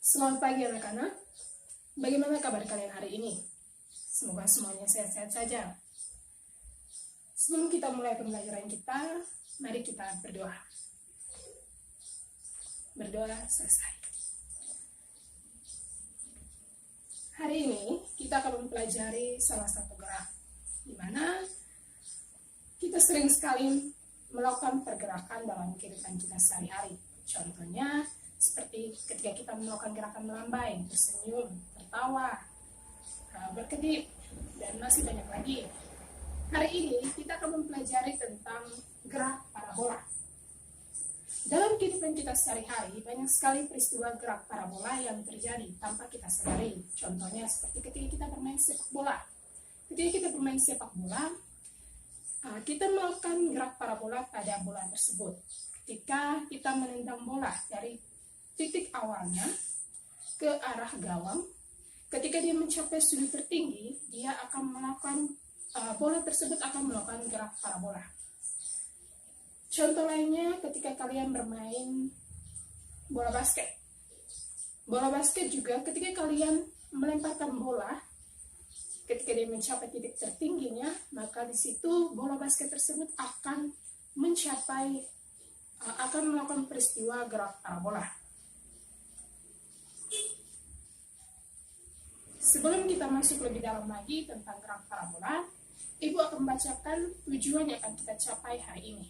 Selamat pagi anak-anak. Bagaimana kabar kalian hari ini? Semoga semuanya sehat-sehat saja. Sebelum kita mulai pembelajaran kita, mari kita berdoa. Berdoa selesai. Hari ini kita akan mempelajari salah satu gerak, di mana kita sering sekali melakukan pergerakan dalam kehidupan kita sehari-hari. Contohnya, seperti ketika kita melakukan gerakan melambai, tersenyum, tertawa, berkedip, dan masih banyak lagi. Hari ini kita akan mempelajari tentang gerak parabola. Dalam kehidupan kita sehari-hari, banyak sekali peristiwa gerak parabola yang terjadi tanpa kita sadari. Contohnya seperti ketika kita bermain sepak bola. Ketika kita bermain sepak bola, kita melakukan gerak parabola pada bola tersebut. Ketika kita menendang bola dari titik awalnya ke arah gawang, ketika dia mencapai sudut tertinggi, dia akan melakukan bola tersebut akan melakukan gerak parabola. Contoh lainnya ketika kalian bermain bola basket. Bola basket juga ketika kalian melemparkan bola, ketika dia mencapai titik tertingginya, maka di situ bola basket tersebut akan melakukan peristiwa gerak parabola. Sebelum kita masuk lebih dalam lagi tentang gerak parabola, Ibu akan membacakan tujuan yang akan kita capai hari ini.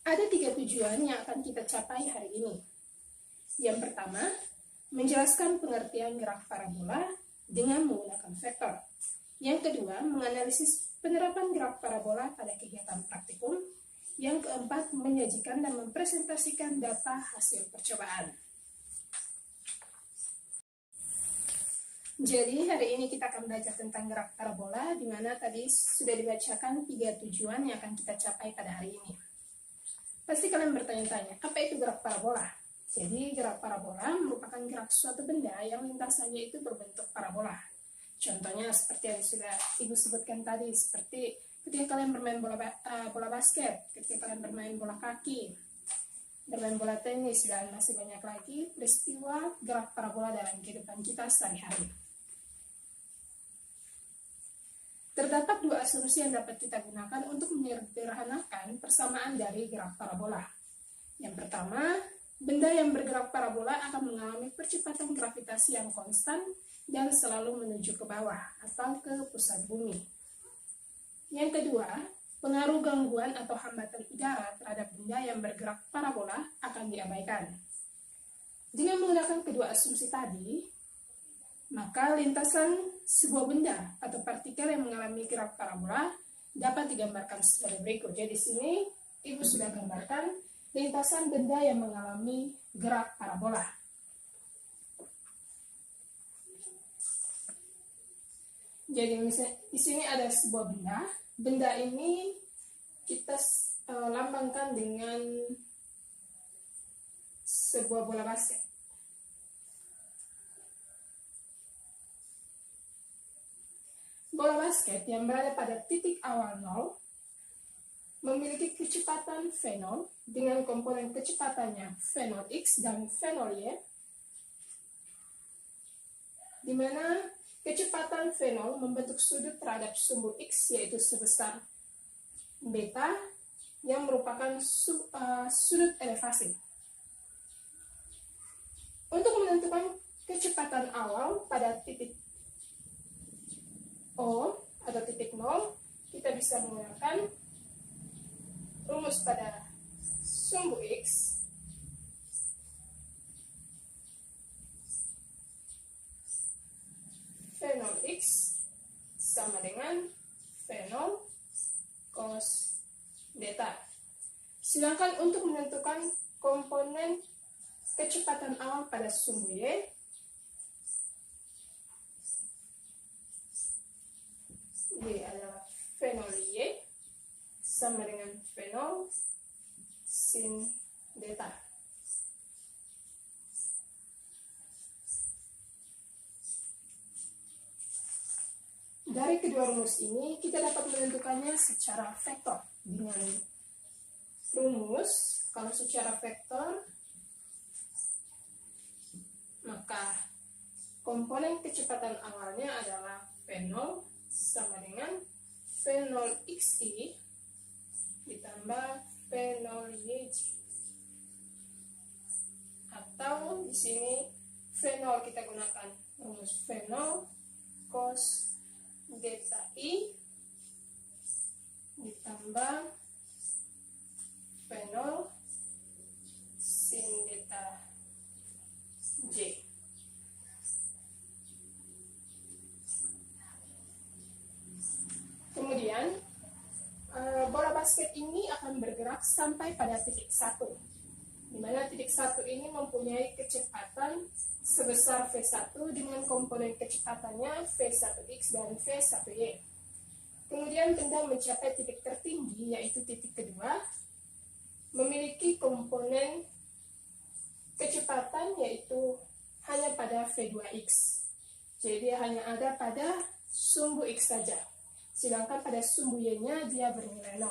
Ada 3 tujuan yang akan kita capai hari ini. Yang pertama, menjelaskan pengertian gerak parabola dengan menggunakan vektor. Yang kedua, menganalisis penerapan gerak parabola pada kegiatan praktikum. Yang keempat, menyajikan dan mempresentasikan data hasil percobaan. Jadi hari ini kita akan belajar tentang gerak parabola, di mana tadi sudah dibacakan 3 tujuan yang akan kita capai pada hari ini. Pasti kalian bertanya-tanya, apa itu gerak parabola? Jadi gerak parabola merupakan gerak suatu benda yang lintasannya itu berbentuk parabola. Contohnya seperti yang sudah Ibu sebutkan tadi, seperti ketika kalian bermain bola basket, ketika kalian bermain bola kaki, bermain bola tenis, dan masih banyak lagi peristiwa gerak parabola dalam kehidupan kita sehari-hari. Terdapat 2 asumsi yang dapat kita gunakan untuk menyederhanakan persamaan dari gerak parabola. Yang pertama, benda yang bergerak parabola akan mengalami percepatan gravitasi yang konstan dan selalu menuju ke bawah atau ke pusat bumi. Yang kedua, pengaruh gangguan atau hambatan udara terhadap benda yang bergerak parabola akan diabaikan. Dengan menggunakan kedua asumsi tadi, maka lintasan sebuah benda atau partikel yang mengalami gerak parabola dapat digambarkan sebagai berikut. Jadi di sini Ibu sudah gambarkan lintasan benda yang mengalami gerak parabola. Jadi di sini ada sebuah benda. Benda ini kita lambangkan dengan sebuah bola basket. Bola basket yang berada pada titik awal 0 memiliki kecepatan V0 dengan komponen kecepatannya V0x dan V0y, di mana kecepatan V0 membentuk sudut terhadap sumbu X, yaitu sebesar beta, yang merupakan sudut elevasi. Untuk menentukan kecepatan awal pada titik O atau titik 0, kita bisa menggunakan rumus pada sumbu X V0x sama dengan V0 cos beta. Sedangkan untuk menentukan komponen kecepatan awal pada sumbu Y, Y adalah V0y sama dengan V0 sin beta. Dari kedua rumus ini kita dapat menentukannya secara vektor dengan rumus. Kalau secara vektor, maka komponen kecepatan awalnya adalah V0 sama dengan V0xi ditambah V0yj. Atau di sini V0 kita gunakan rumus V0 cos delta I ditambah V0 sin delta J. Kemudian bola basket ini akan bergerak sampai pada titik 1, di mana titik 1 ini mempunyai kecepatan sebesar V1 dengan komponen kecepatannya V1x dan V1y. Kemudian benda mencapai titik tertinggi, yaitu titik kedua, memiliki komponen kecepatan yaitu hanya pada V2x. Jadi hanya ada pada sumbu x saja. Sedangkan pada sumbu y-nya dia bernilai 0.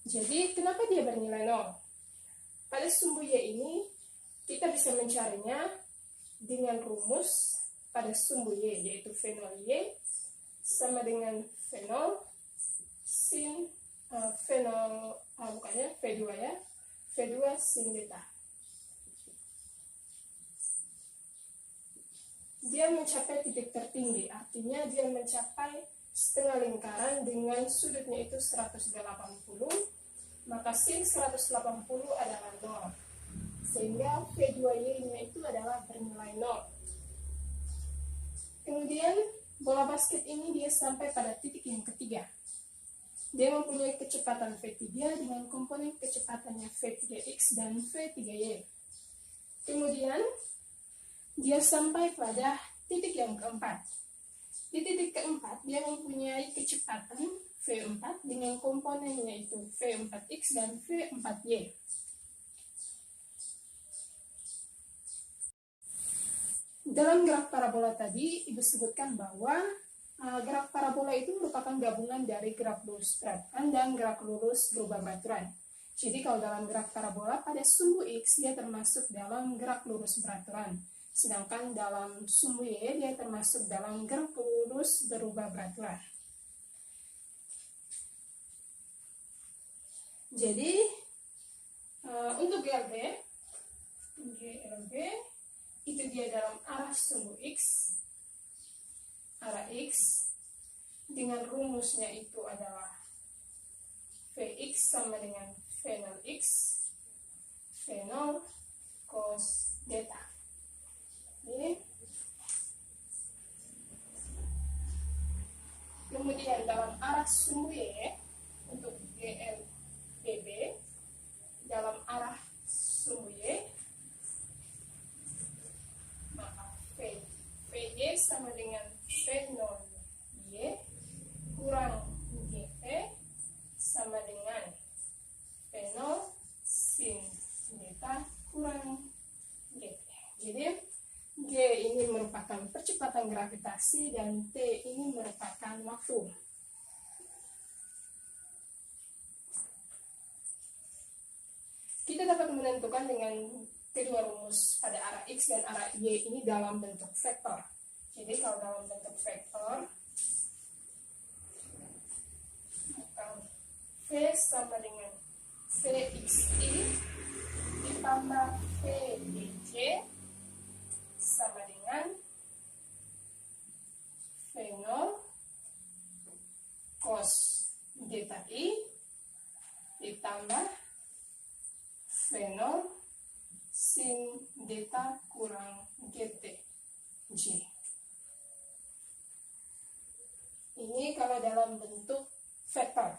Jadi kenapa dia bernilai 0? Pada sumbu y ini kita bisa mencarinya dengan rumus pada sumbu y, yaitu V0y sama dengan V0 sin V2 ya, V2 sin delta. Dia mencapai titik tertinggi, artinya dia mencapai setengah lingkaran dengan sudutnya itu 180, maka sin 180 adalah 0, sehingga V2y-nya itu adalah bernilai 0. Kemudian bola basket ini dia sampai pada titik yang ketiga. Dia mempunyai kecepatan V3 dengan komponen kecepatannya V3x dan V3y. Kemudian dia sampai pada titik yang keempat. Di titik keempat, dia mempunyai kecepatan V4 dengan komponen yaitu V4x dan V4y. Dalam graf parabola tadi, Ibu sebutkan bahwa graf parabola itu merupakan gabungan dari graf lurus beraturan dan graf lurus berubah beraturan. Jadi kalau dalam graf parabola, pada sumbu x dia termasuk dalam graf lurus beraturan. Sedangkan dalam sumbu y dia termasuk dalam graf lurus berubah beraturan. Jadi untuk GLB itu dia dalam arah sumbu x, arah x, dengan rumusnya itu adalah Vx sama dengan V0x, V0 cos delta. Ini. Kemudian dalam arah sumbu y untuk GLBB, dalam arah sumbu y, maka VY sama dengan V0y kurang GP sama dengan V0 sin delta kurang GP. Jadi G ini merupakan percepatan gravitasi dan T ini merupakan waktu. Kita dapat menentukan dengan kedua rumus pada arah X dan arah Y ini dalam bentuk vektor. Jadi kalau dalam bentuk vektor, maka V sama dengan Vxi ditambah Vj sama dengan V0 cos delta I ditambah V0 sin delta kurang GT J. Ini kalau dalam bentuk vektor.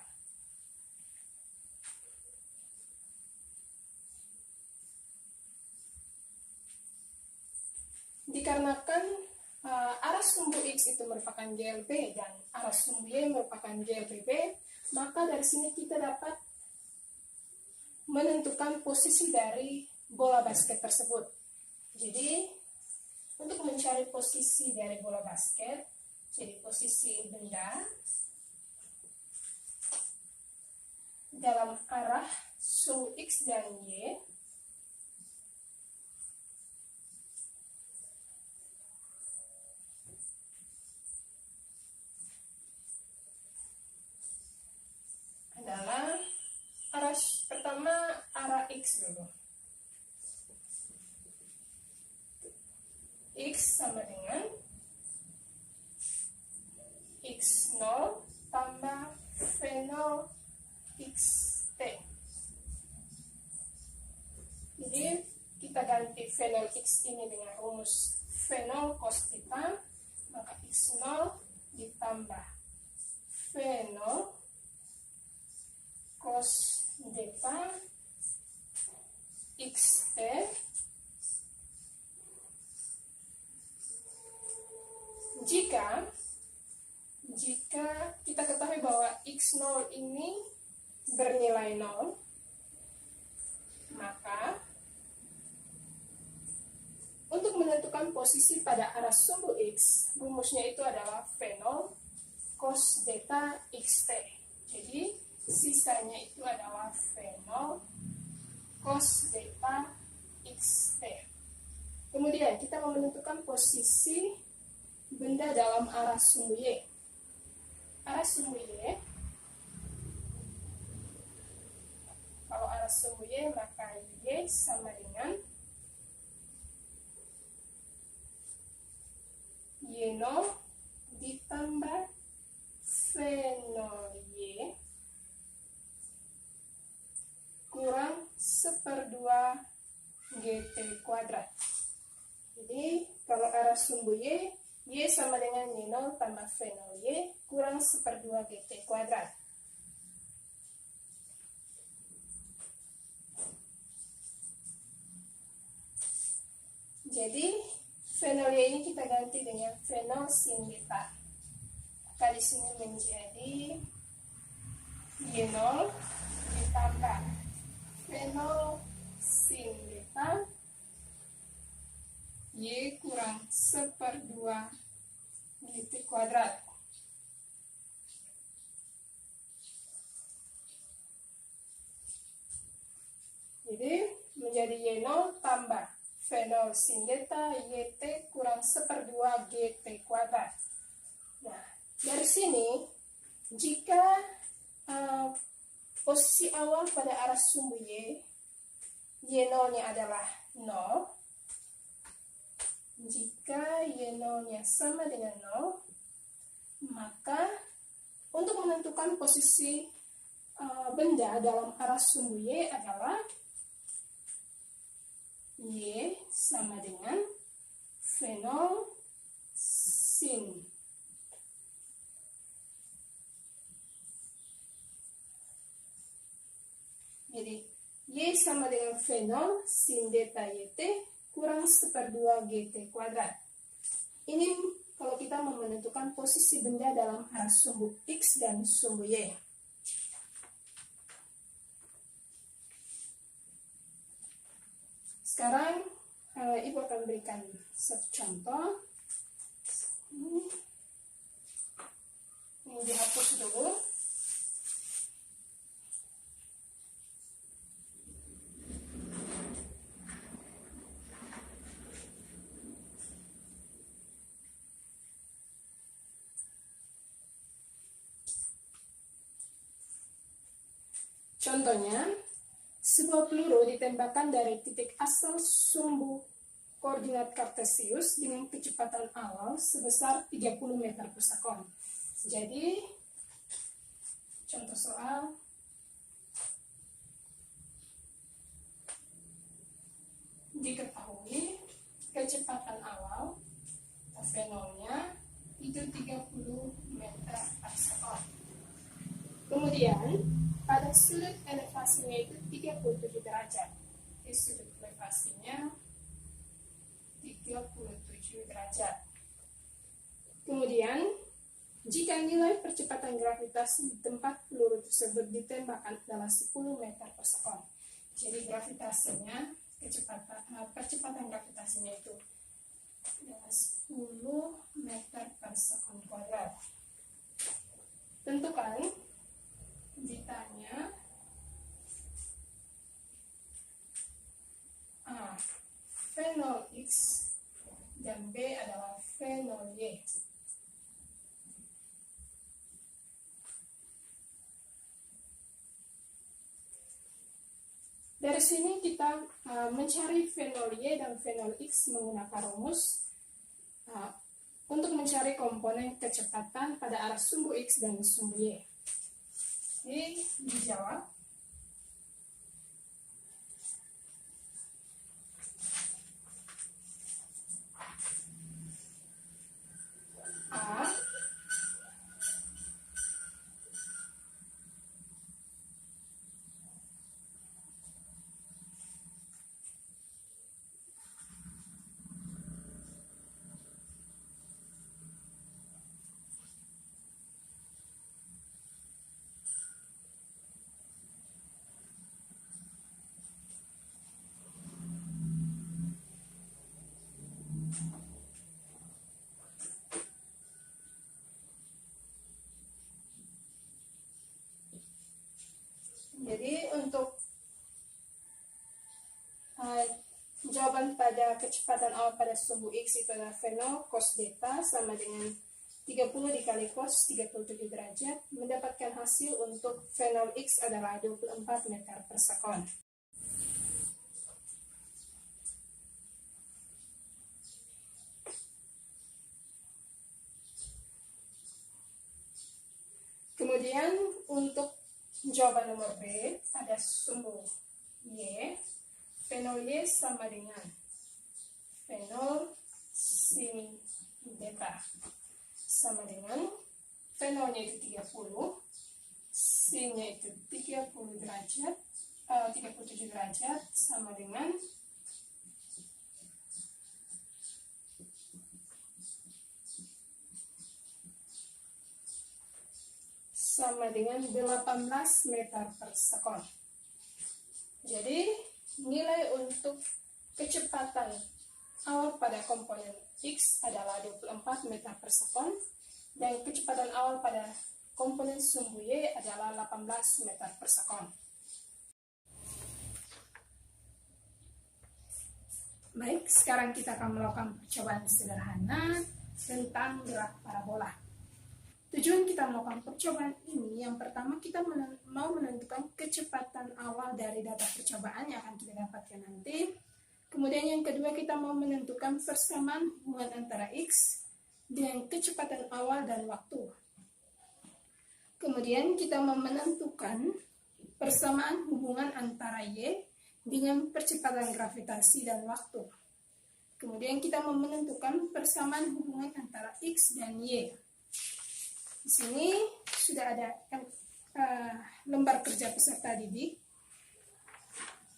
Dikarenakan arah sumbu X itu merupakan GLB dan arah sumbu Y merupakan GLBB, maka dari sini kita dapat menentukan posisi dari bola basket tersebut. Jadi, untuk mencari posisi dari bola basket, Jadi posisi benda dalam arah sumbu X dan Y adalah arah pertama, arah X dulu. X sama dengan X0 tambah V0 XT. Jadi kita ganti V0 X ini dengan rumus V0 cos theta, maka X0 ditambah V0 cos theta XT jika kita ketahui bahwa X0 ini bernilai 0, maka untuk menentukan posisi pada arah sumbu X, rumusnya itu adalah V0 cos theta XT. Jadi sisanya itu adalah V0 cos theta XT. Kemudian kita mau menentukan posisi benda dalam arah sumbu Y. Arah sumbu Y, kalau arah sumbu Y maka Y sama dengan Y0 ditambah V0Y kurang 1/2 GT kuadrat. Jadi kalau arah sumbu Y sama dengan Y0 tambah V0Y kurang 1/2 GT kuadrat. Jadi V0Y ini kita ganti dengan V0 sin theta. Maka di sini menjadi Y0 ditambah V0 sin theta Y kurang 1/2 GT kuadrat. Jadi menjadi Y0 tambah V0 sin theta YT kurang 1/2 GT kuadrat. Nah, dari sini jika posisi awal pada arah sumbu Y0-nya adalah 0, jika Y0-nya sama dengan 0, maka untuk menentukan posisi benda dalam arah sumbu Y adalah Y sama dengan V0 sin jadi Y sama dengan V0 sin theta YT kurang 1/2 GT kuadrat. Ini kalau kita mau menentukan posisi benda dalam arah sumbu X dan sumbu Y. Sekarang Ibu akan berikan satu contoh. Ini dihapus dulu. Contohnya, sebuah peluru ditembakkan dari titik asal sumbu koordinat kartesius dengan kecepatan awal sebesar 30 meter per sekon. Jadi, contoh soal, diketahui kecepatan awal V0-nya itu 30 meter per sekon. Kemudian, pada sudut elevasinya itu 37 derajat. Di sudut elevasinya 37 derajat. Kemudian, jika nilai percepatan gravitasi di tempat peluru tersebut ditembakkan adalah 10 meter per sekon. Jadi gravitasinya, percepatan gravitasinya itu adalah 10 meter per sekon kuadrat. Tentukan ditanya A. V0 X dan B adalah V0 Y. Dari sini kita mencari V0 Y dan V0 X menggunakan rumus untuk mencari komponen kecepatan pada arah sumbu X dan sumbu Y. Jadi dijawab. A. Jadi untuk jawaban pada kecepatan awal pada sumbu X itu adalah V0 cos beta sama dengan 30 dikali cos 37 derajat, mendapatkan hasil untuk V0 X adalah 24 meter per sekon. Kemudian untuk jawaban nomor B pada sumbu Y, V0 Y sama dengan V0 sin beta sama dengan V0 nya itu 30, sin nya itu 30 derajat, 37 derajat sama dengan sama dengan 18 meter per sekon. Jadi nilai untuk kecepatan awal pada komponen X adalah 24 meter per sekon dan kecepatan awal pada komponen sumbu Y adalah 18 meter per sekon. Baik, sekarang kita akan melakukan percobaan sederhana tentang gerak parabola. Tujuan kita melakukan percobaan ini, yang pertama kita mau menentukan kecepatan awal dari data percobaan yang akan kita dapatkan nanti. Kemudian yang kedua kita mau menentukan persamaan hubungan antara X dengan kecepatan awal dan waktu. Kemudian kita mau menentukan persamaan hubungan antara Y dengan percepatan gravitasi dan waktu. Kemudian kita mau menentukan persamaan hubungan antara X dan Y. Di sini sudah ada lembar kerja peserta didik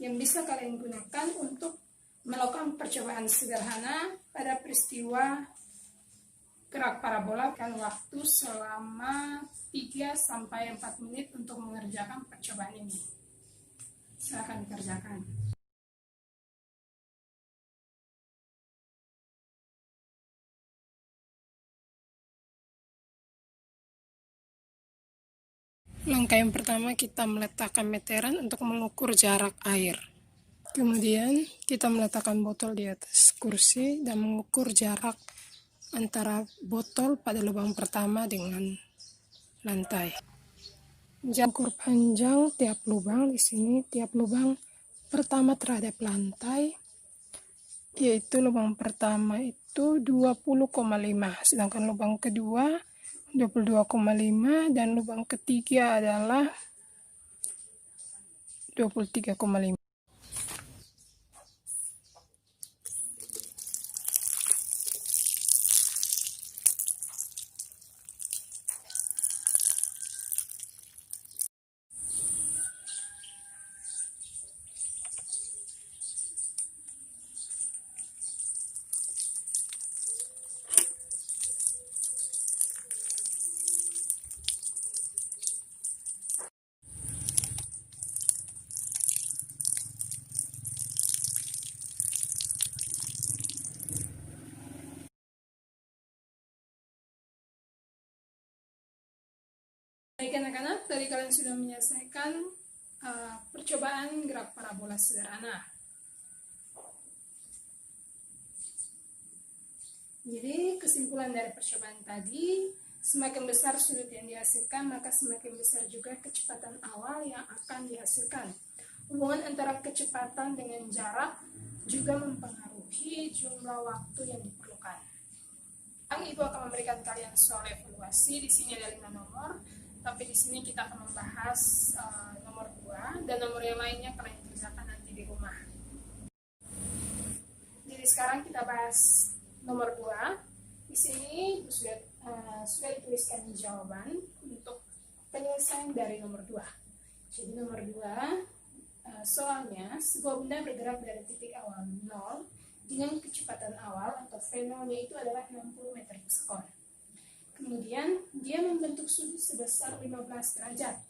yang bisa kalian gunakan untuk melakukan percobaan sederhana pada peristiwa gerak parabola kan waktu selama 3-4 menit untuk mengerjakan percobaan ini. Silakan dikerjakan. Langkah yang pertama kita meletakkan meteran untuk mengukur jarak air. Kemudian kita meletakkan botol di atas kursi dan mengukur jarak antara botol pada lubang pertama dengan lantai. Ukur panjang tiap lubang di sini, tiap lubang pertama terhadap lantai, yaitu lubang pertama itu 20,5, sedangkan lubang kedua 22,5 dan lubang ketiga adalah 23,5. Baik anak-anak, tadi kalian sudah menyelesaikan percobaan gerak parabola sederhana. Jadi kesimpulan dari percobaan tadi, semakin besar sudut yang dihasilkan, maka semakin besar juga kecepatan awal yang akan dihasilkan. Hubungan antara kecepatan dengan jarak juga mempengaruhi jumlah waktu yang diperlukan. Ibu akan memberikan kalian soal evaluasi. Di sini ada 5 nomor, tapi di sini kita akan membahas nomor 2 dan nomor yang lainnya kalian kerjakan nanti di rumah. Jadi sekarang kita bahas nomor 2. Di sini sudah dituliskan jawaban untuk penyelesaian dari nomor 2. Jadi nomor 2 soalnya sebuah benda bergerak dari titik awal 0 dengan kecepatan awal atau V0 yaitu adalah 60 meter per sekon. Kemudian dia membentuk sudut sebesar 15 derajat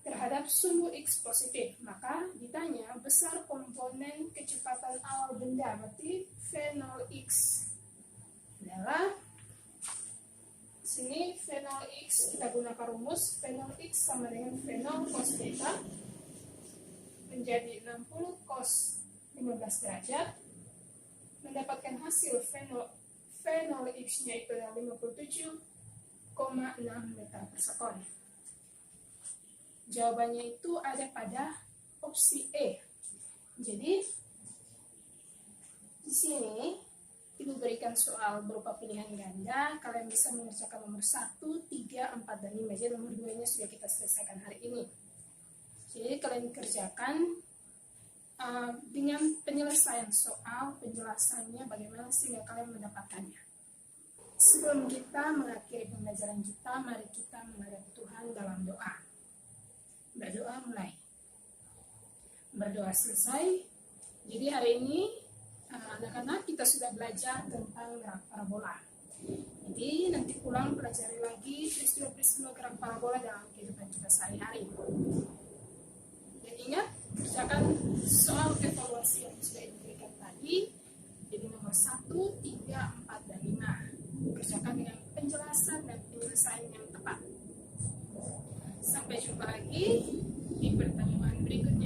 terhadap sumbu X positif. Maka ditanya besar komponen kecepatan awal benda, berarti V0X adalah sini V0X, kita gunakan rumus V0X sama dengan V0 cos theta menjadi 60 cos 15 derajat, mendapatkan hasil V0X-nya itu adalah 57,6 meter per sekon. Jawabannya itu ada pada opsi E. Jadi di sini Ibu berikan soal berupa pilihan ganda, kalian bisa mengerjakan nomor 1, 3, 4, dan 5. Jadi nomor 2-nya sudah kita selesaikan hari ini. Jadi kalian kerjakan dengan penyelesaian soal, penjelasannya bagaimana sehingga kalian mendapatkannya. Sebelum kita mengakhiri pembelajaran kita, mari kita menghadap Tuhan dalam doa. Berdoa mulai. Berdoa selesai. Jadi hari ini anak-anak kita sudah belajar tentang gerak parabola. Jadi nanti pulang pelajari lagi peristiwa-peristiwa gerak parabola dalam kehidupan kita sehari-hari. Dan ingat, kerjakan soal evaluasi yang sudah diberikan tadi. Jadi nomor 1, 3, 4, dan 5. Kerjakan dengan penjelasan dan penyelesaian yang tepat. Sampai jumpa lagi di pertemuan berikutnya.